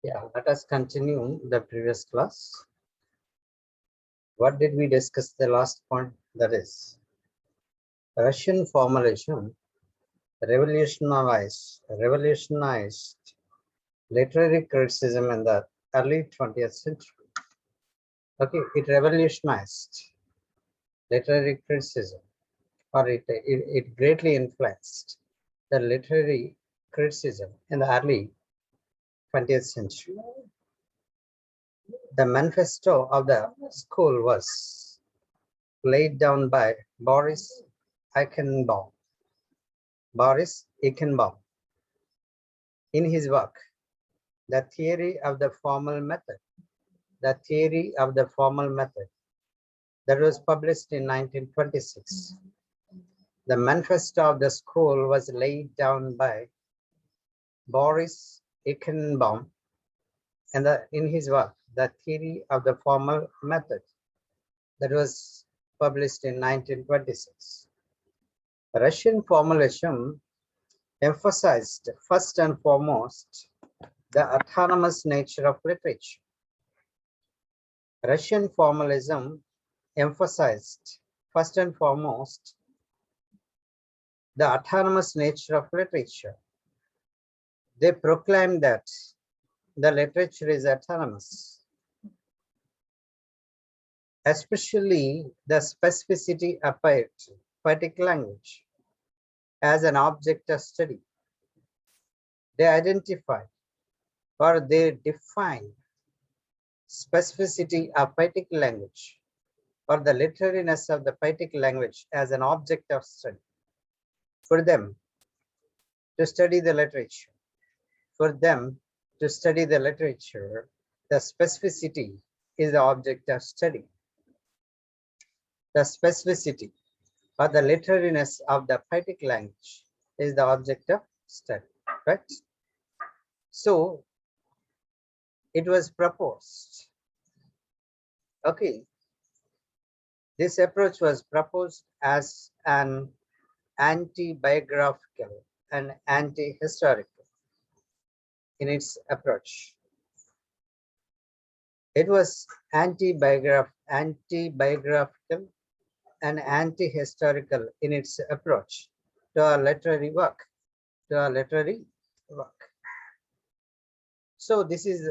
Yeah, let us continue the previous class. What did we discuss the last point? That is, Russian formalism revolutionized literary criticism in the early 20th century. Okay, it revolutionized literary criticism, or it greatly influenced the literary criticism in the early 20th century. The manifesto of the school was laid down by Eichenbaum. Boris Eichenbaum in his work, The Theory of the Formal Method. The Theory of the Formal Method, that was published in 1926. The manifesto of the school was laid down by Boris Eichenbaum in his work, The Theory of the Formal Method, that was published in 1926. Russian formalism emphasized first and foremost the autonomous nature of literature. Russian formalism emphasized first and foremost the autonomous nature of literature. They proclaimed that the literature is autonomous, especially the specificity of poetic language as an object of study. They identified or they defined specificity of poetic language or the literariness of the poetic language as an object of study. For them to study the literature, the specificity is the object of study. The specificity or the literariness of the poetic language is the object of study, right? So it was proposed. Okay, this approach was proposed as an anti-biographical and anti-historical in its approach. It was anti-biographical and anti-historical in its approach to our literary work. So this is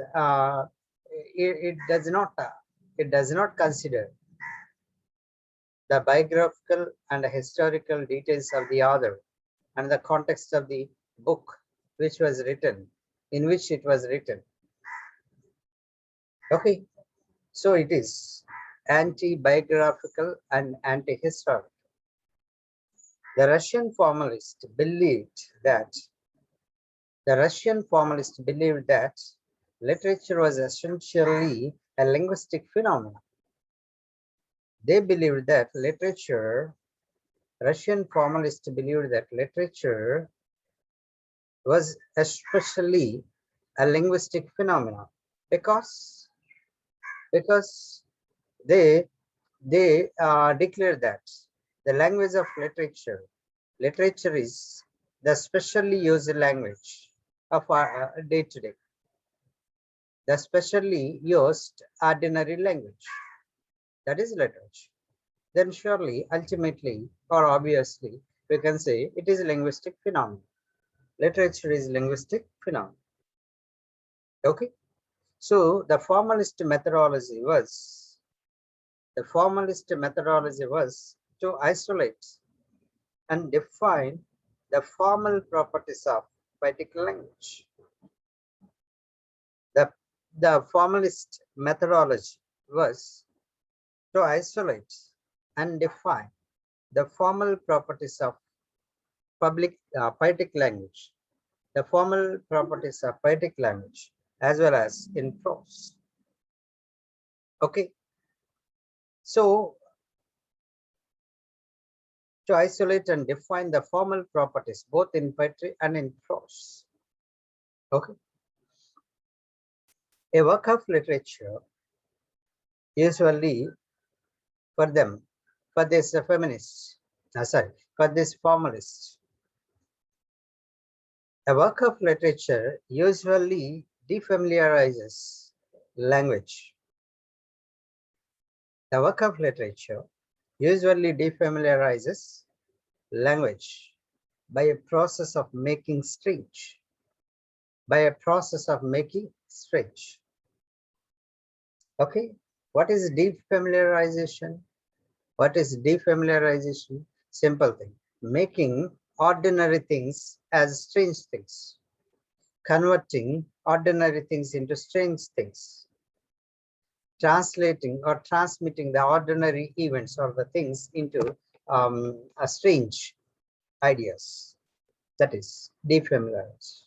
it does not consider the biographical and historical details of the author and the context of the book in which it was written. Okay, so it is anti-biographical and anti-historical. The Russian formalist believed that literature was essentially a linguistic phenomenon. They believed that Russian formalists believed that literature was especially a linguistic phenomenon because they declared that the language of literature is the specially used language of our day-to-day, the specially used ordinary language, that is literature. Then surely, ultimately, or obviously, we can say it is a linguistic phenomenon. Literature is linguistic phenomenon. Okay, so the formalist methodology was to isolate and define the formal properties of poetic language. The formalist methodology was to isolate and define the formal properties of poetic language, as well as in prose. Okay, so to isolate and define the formal properties both in poetry and in prose. Okay, a work of literature usually for this formalists, a work of literature usually defamiliarizes language. The work of literature usually defamiliarizes language by a process of making strange. By a process of making strange. Okay, what is defamiliarization? What is defamiliarization? Simple thing. Making ordinary things as strange things. Converting ordinary things into strange things. Translating or transmitting the ordinary events or the things into a strange ideas. That is defamiliarized.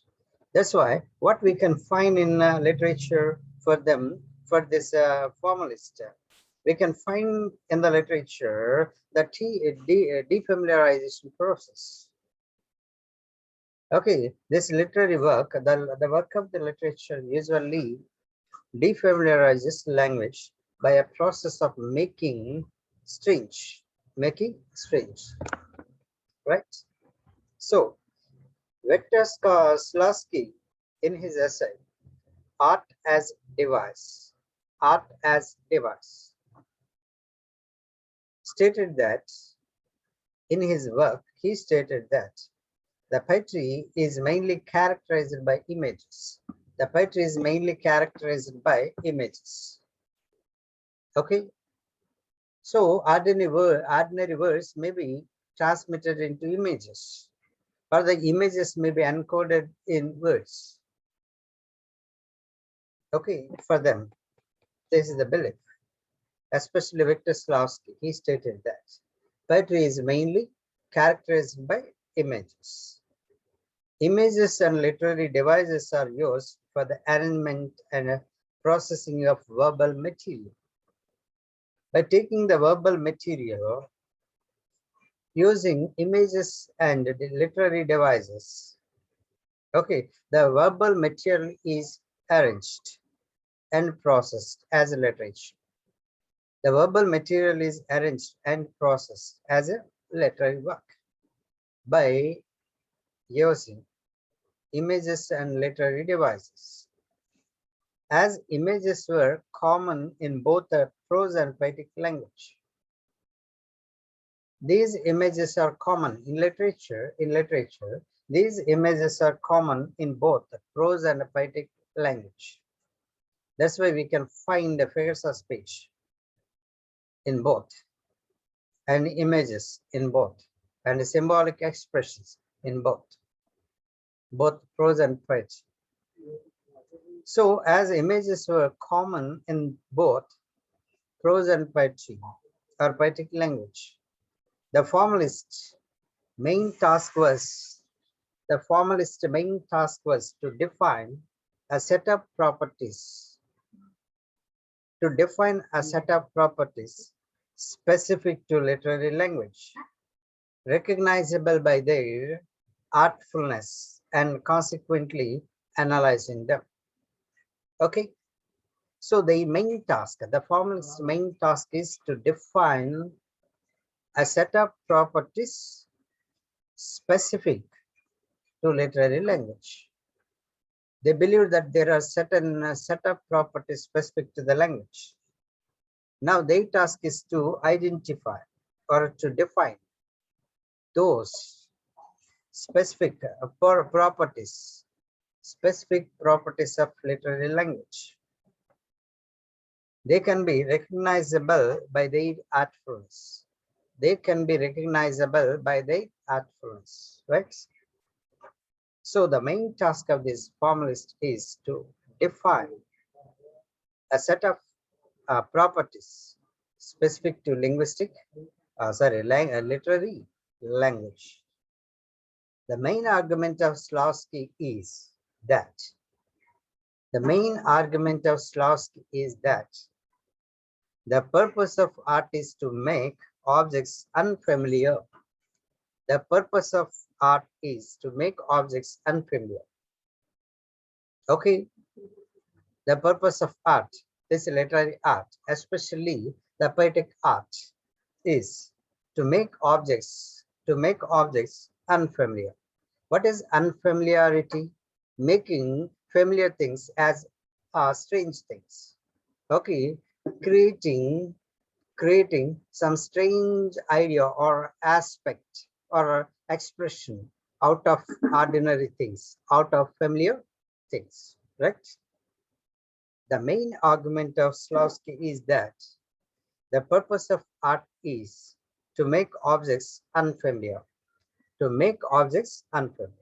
That's why what we can find in literature for them, for this formalist, we can find in the literature the defamiliarization process. Okay, this literary work, the work of the literature usually defamiliarizes language by a process of making strange, right? So, Victor Slavsky, in his essay, Art as Device, stated that, in his work, he stated that the poetry is mainly characterized by images. The poetry is mainly characterized by images. Okay. So ordinary words may be transmitted into images, or the images may be encoded in words. Okay, for them, this is the belief. Especially Victor Slavsky, he stated that poetry is mainly characterized by images. Images and literary devices are used for the arrangement and processing of verbal material. By taking the verbal material, using images and the literary devices, okay, the verbal material is arranged and processed as a literature. The verbal material is arranged and processed as a literary work by using images and literary devices. As images were common in both the prose and poetic language. These images are common in literature. These images are common in both the prose and poetic language. That's why we can find the figures of speech in both, and images in both, and symbolic expressions in both prose and poetry. So as images were common in both prose and poetry or poetic language, the formalist main task was to define a set of properties, specific to literary language, recognizable by their artfulness, and consequently analyzing them. Okay, so the formalist's main task is to define a set of properties specific to literary language. They believe that there are certain set of properties specific to the language. Now their task is to identify or to define those specific properties of literary language. They can be recognizable by their artfulness. Right? So the main task of this formalist is to define a set of properties specific to literary language. The main argument of Slavsky is that the purpose of art is to make objects unfamiliar. The purpose of art is to make objects unfamiliar. Okay, the purpose of art, this literary art, especially the poetic art, is to make objects unfamiliar. What is unfamiliarity? Making familiar things as strange things. Okay, creating some strange idea or aspect or expression out of ordinary things, out of familiar things, right? The main argument of Slowski is that the purpose of art is to make objects unfamiliar, to make objects unfamiliar.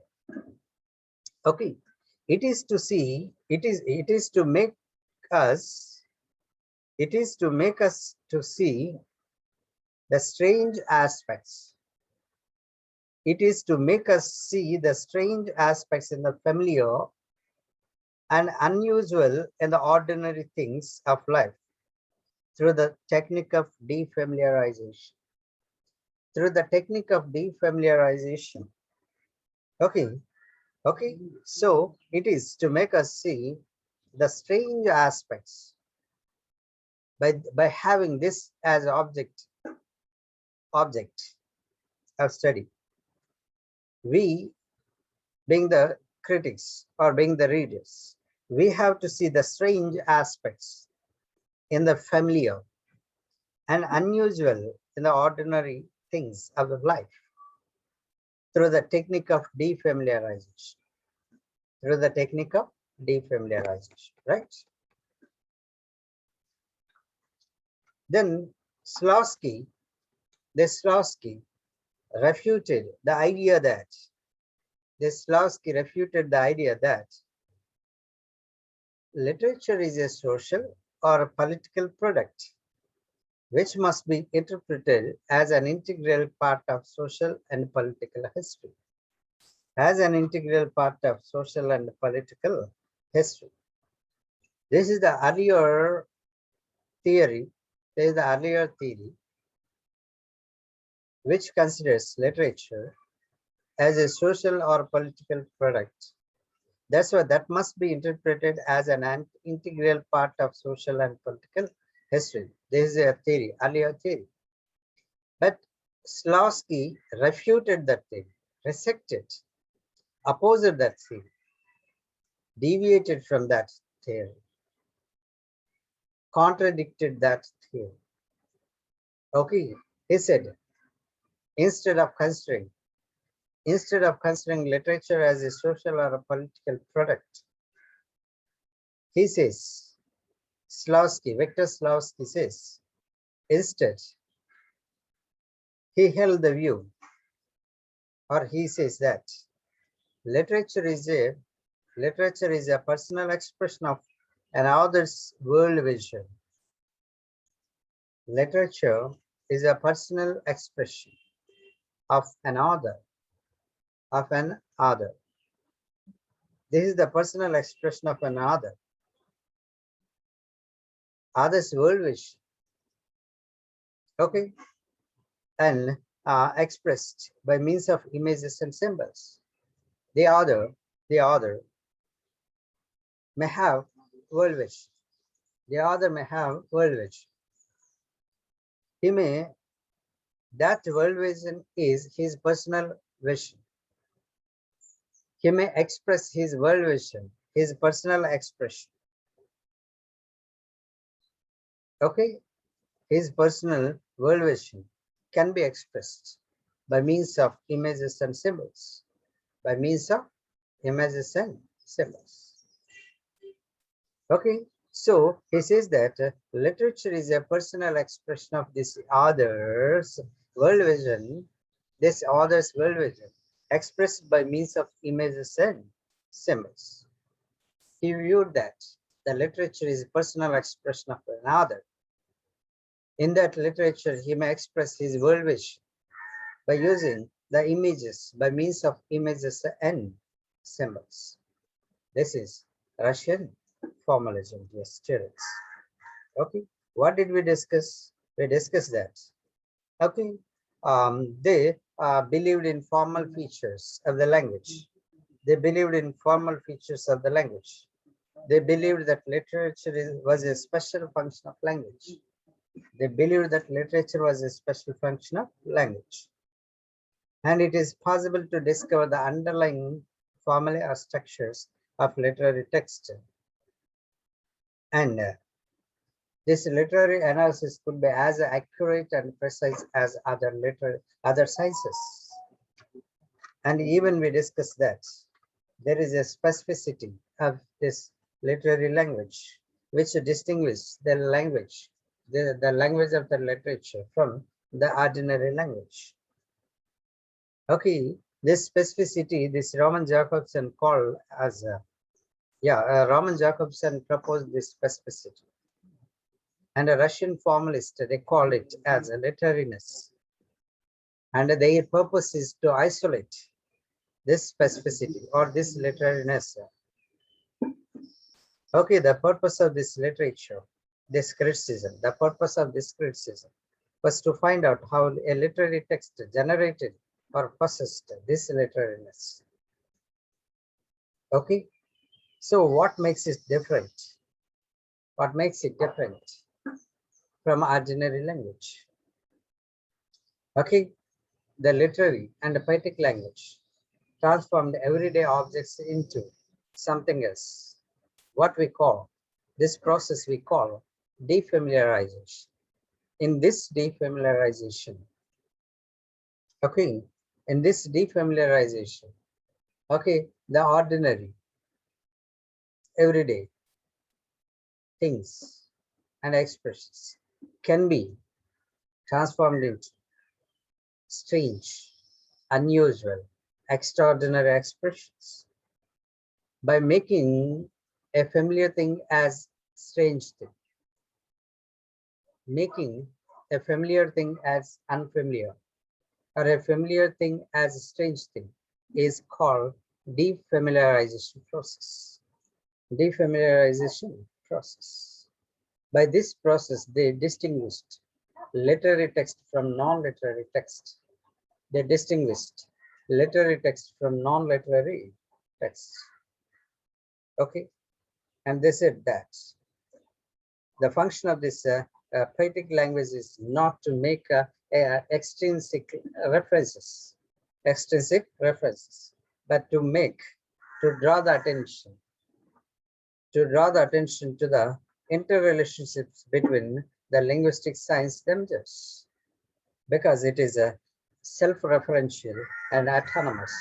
Okay, it is to make us, to see the strange aspects. It is to make us see the strange aspects in the familiar and unusual in the ordinary things of life through the technique of defamiliarization. Through the technique of defamiliarization. Okay, okay. So it is to make us see the strange aspects by having this as object of study. We, being the critics or being the readers, we have to see the strange aspects in the familiar and unusual in the ordinary things of the life through the technique of defamiliarization. Through the technique of defamiliarization, right? Then Slowski refuted the idea that literature is a social or a political product which must be interpreted as an integral part of social and political history. As an integral part of social and political history. This is the earlier theory. This is the earlier theory which considers literature as a social or political product. That's why that must be interpreted as an integral part of social and political history. This is a theory, earlier theory. But Slowski refuted that theory, resected, opposed that theory, deviated from that theory, contradicted that theory. Okay, he said, instead of considering literature as a social or a political product, he says, Victor Slowski says, instead, he held the view, or he says that literature is a personal expression of an author's world vision. Literature is a personal expression of an author. This is the personal expression of an author's world vision. Okay, and expressed by means of images and symbols. The author may have world vision. The author may have world vision. That world vision is his personal vision. He may express his world vision, his personal expression. Okay, his personal world vision can be expressed by means of images and symbols. By means of images and symbols. Okay, so he says that literature is a personal expression of this author's world vision, expressed by means of images and symbols. He viewed that the literature is a personal expression of an author. In that literature, he may express his world vision by using the images, by means of images and symbols. This is Russian formalism, dear students. Okay, what did we discuss? We discussed that. Okay, they believed in formal features of the language. They believed in formal features of the language. They believed that literature was a special function of language. They believed that literature was a special function of language. And it is possible to discover the underlying formulae or structures of literary text. And this literary analysis could be as accurate and precise as other sciences. And even we discussed that there is a specificity of this literary language which distinguishes the language, the language of the literature from the ordinary language. Okay, this specificity, this Roman Jakobson called as Roman Jakobson proposed this specificity. And a Russian formalist, they call it as a literariness. And their purpose is to isolate this specificity or this literariness. Okay, the purpose of this literature, this criticism, the purpose of this criticism was to find out how a literary text generated or possessed this literariness. Okay, so what makes it different? What makes it different from ordinary language? Okay, the literary and the poetic language transformed everyday objects into something else. What we call, this process we call defamiliarization. In this defamiliarization, okay, in this defamiliarization, okay, the ordinary, everyday things and expressions can be transformed into strange, unusual, extraordinary expressions by making a familiar thing as strange thing, making a familiar thing as unfamiliar, or a familiar thing as a strange thing is called defamiliarization process. Defamiliarization process. By this process, they distinguished literary text from non-literary text. They distinguished literary text from non-literary text. Okay, and they said that the function of this poetic language is not to make extrinsic references, but to draw the attention to the interrelationships between the linguistic science themselves, because it is a self-referential and autonomous.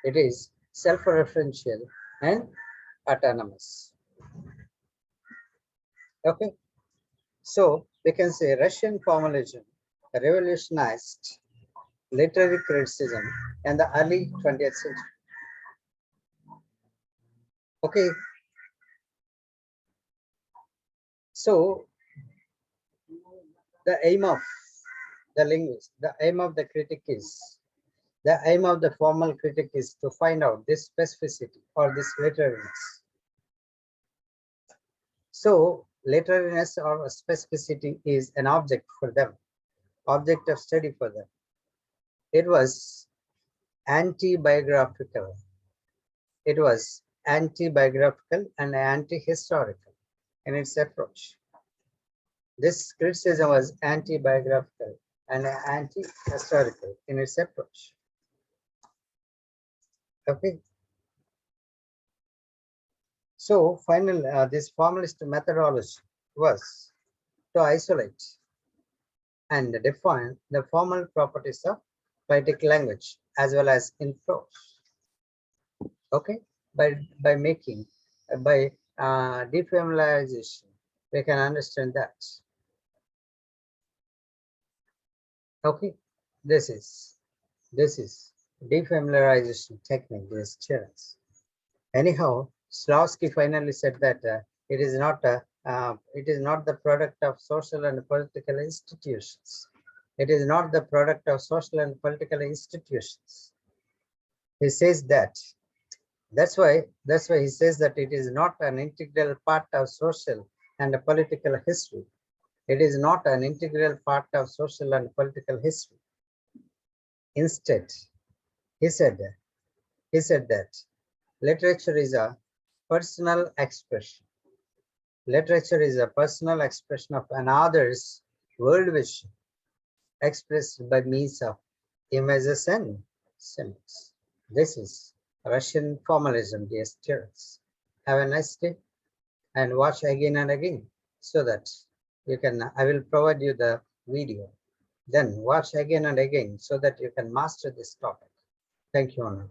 It is self-referential and autonomous. Okay, so we can say Russian formalism revolutionized literary criticism in the early 20th century. Okay, so the aim of the linguist, the aim of the critic is, the aim of the formal critic is to find out this specificity or this literariness. So literariness or specificity is an object for them, object of study for them. It was anti-biographical. It was anti-biographical and anti-historical in its approach. This criticism was anti-biographical and anti-historical in its approach. Okay. So finally, this formalist methodology was to isolate and define the formal properties of poetic language as well as in prose. Okay, by defamiliarization, we can understand that. Okay, this is defamiliarization technique, these students. Anyhow, Slawski finally said that it is not the product of social and political institutions. It is not the product of social and political institutions. He says that. That's why he says that it is not an integral part of social and political history. It is not an integral part of social and political history. Instead, he said that literature is a personal expression. Literature is a personal expression of another's world vision, expressed by means of images and symbols. This is Russian formalism, dear students. Have a nice day and watch again and again so that you can, I will provide you the video. Then watch again and again so that you can master this topic. Thank you, Anna.